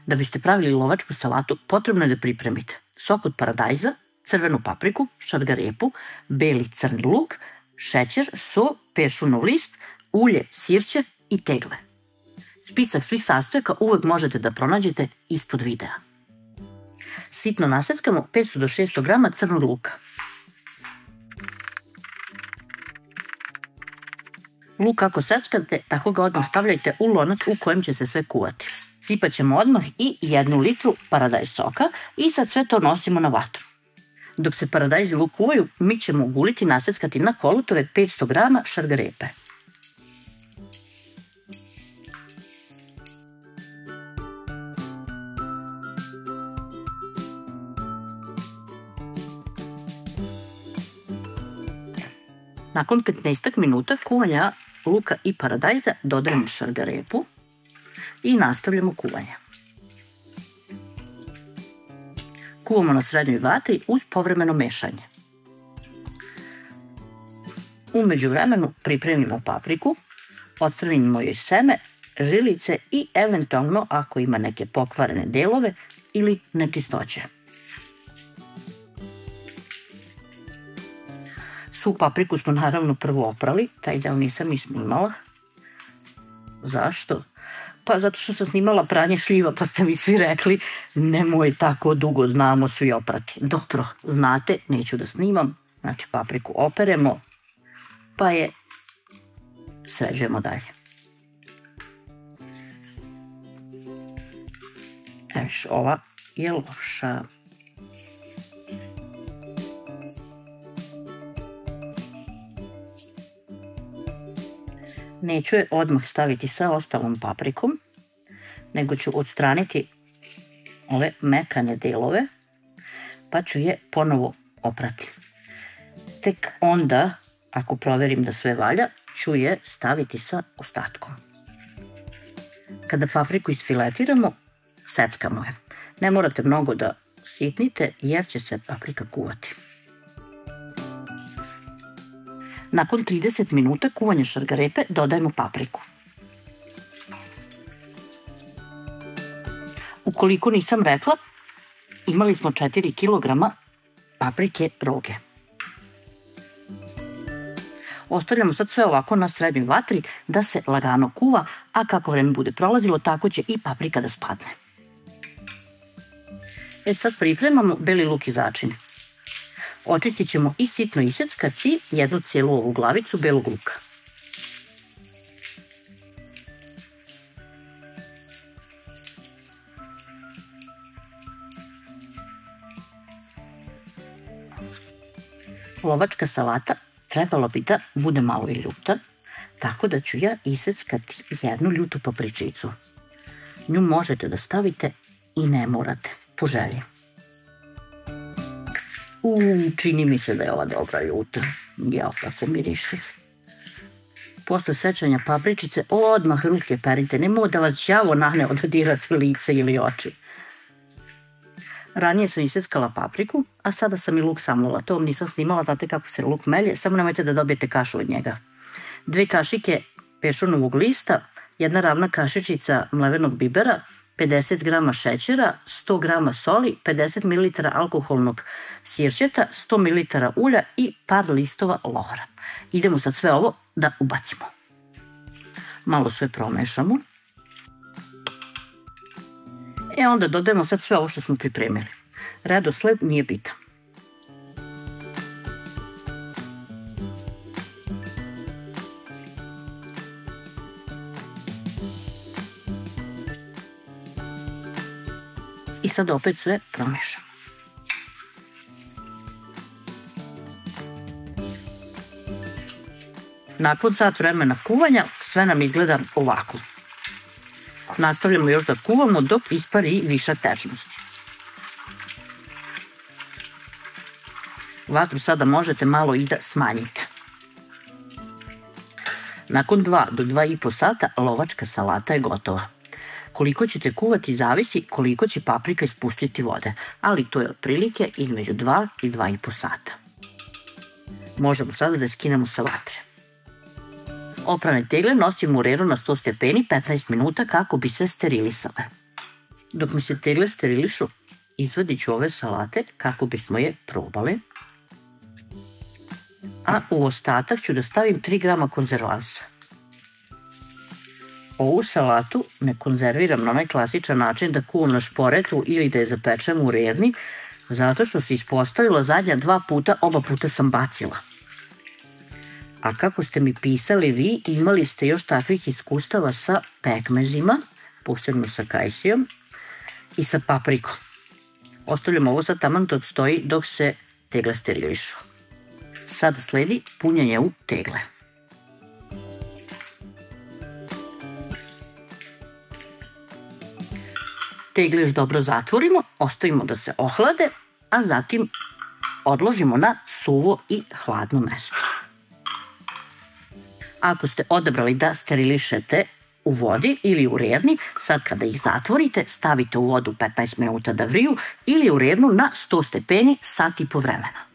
Da biste pravili lovačku salatu, potrebno je da pripremite sok od paradajza, crvenu papriku, šargarepu, beli crni luk, šećer, so, peršunov list, ulje, sirće i tegle. Spisak svih sastojaka uvek možete da pronađete ispod videa. Sitno naseckamo 500 do 600 grama crnog luka. Luk kako seckate, tako ga odmah stavljajte u lonac u kojem će se sve kuvati. Sipat ćemo odmah i 1 litru paradajz soka i sad sve to nosimo na vatru. Dok se paradajz i luk kuvaju, mi ćemo uguliti i naseckati na kolutove 500 grama šargarepe. Nakon 15 minuta kuvanja luka i paradajza dodajemo šargarepu i nastavljamo kuvanje. Kuvamo na srednjoj vatri uz povremeno mešanje. U međuvremenu pripremimo papriku, odstranimo joj seme, žilice i eventualno ako ima neke pokvarene delove ili nečistoće. Svu papriku smo naravno prvo oprali, taj deo nisam ni snimala. Zašto? Pa zato što sam snimala pranje šljiva pa ste mi svi rekli nemoj tako dugo, znamo svi oprati. Dobro, znate, neću da snimam, znači papriku operemo pa je sređujemo dalje. Eviš, ova je loša. Neću je odmah staviti sa ostalom paprikom, nego ću odstraniti ove mekane delove, pa ću je ponovo oprati. Tek onda, ako proverim da sve valja, ću je staviti sa ostatkom. Kada papriku isfiletiramo, seckamo je. Ne morate mnogo da sitnite jer će se paprika kuvati. Nakon 30 minuta kuvanja šargarepe dodajemo papriku. Ukoliko nisam rekla, imali smo 4 kg paprike roge. Ostavljamo sad sve ovako na srednjoj vatri da se lagano kuva, a kako vreme bude prolazilo, tako će i paprika da spadne. Sad pripremamo beli luk i začin. Očistit ćemo i sitno iseckati jednu cijelu ovu glavicu belog luka. Lovačka salata trebalo bi da bude malo i ljuta, tako da ću ja iseckati jednu ljutu papričicu. Nju možete da stavite i ne morate, po želji. Čini mi se da je ova dobra ljuta. Jao, kako miriše. Posle sečanja papričice odmah ruke perite. Nemoj da vas đavo nane odadira se lice ili oči. Ranije sam iseckala papriku, a sada sam i luk samlala. To vam nisam snimala, znate kako se luk melje, samo nemojte da dobijete kašu od njega. 2 kašike peršunovog lista, 1 ravna kašičica mlevenog bibera, 50 grama šećera, 100 grama soli, 50 ml alkoholnog sirćeta, 100 ml ulja i par listova lohora. Idemo sad sve ovo da ubacimo. Malo sve promešamo. Onda dodajemo sad sve ovo što smo pripremili. Redosled nije bitan. I sad opet sve promešamo. Nakon sat vremena kuvanja sve nam izgleda ovako. Nastavljamo još da kuvamo dok ispari viša tečnosti. Vatru sada možete malo i da smanjite. Nakon 2 do 2,5 sata lovačka salata je gotova. Koliko ćete kuvati zavisi koliko će paprika ispustiti vode, ali to je otprilike između 2 i 2,5 sata. Možemo sada da skinemo sa vatre. Oprane tegle nosimo u reru na 100 stepeni 15 minuta kako bi se sterilisale. Dok mi se tegle sterilišu, izvadit ću ove salate kako bismo je probali. A u ostatak ću da stavim 3 grama konzervansa. Ovu salatu ne konzerviram na onaj klasičan način da kuvam na šporetu ili da je zapečem u rerni, zato što se ispostavila zadnja 2 puta, oba puta sam bacila. A kako ste mi pisali vi, imali ste još takvih iskustava sa pekmezima, posebno sa kajsijom i sa paprikom. Ostavljam ovo sad taman da odstoji dok se tegle sterilišu. Sada sledi punjenje u tegle. Tegle još dobro zatvorimo, ostavimo da se ohlade, a zatim odložimo na suvo i hladno mesto. Ako ste odabrali da sterilišete u vodi ili u rerni, sad kada ih zatvorite, stavite u vodu 15 minuta da vriju ili u rernu na 100 stepeni, sat i po vremena.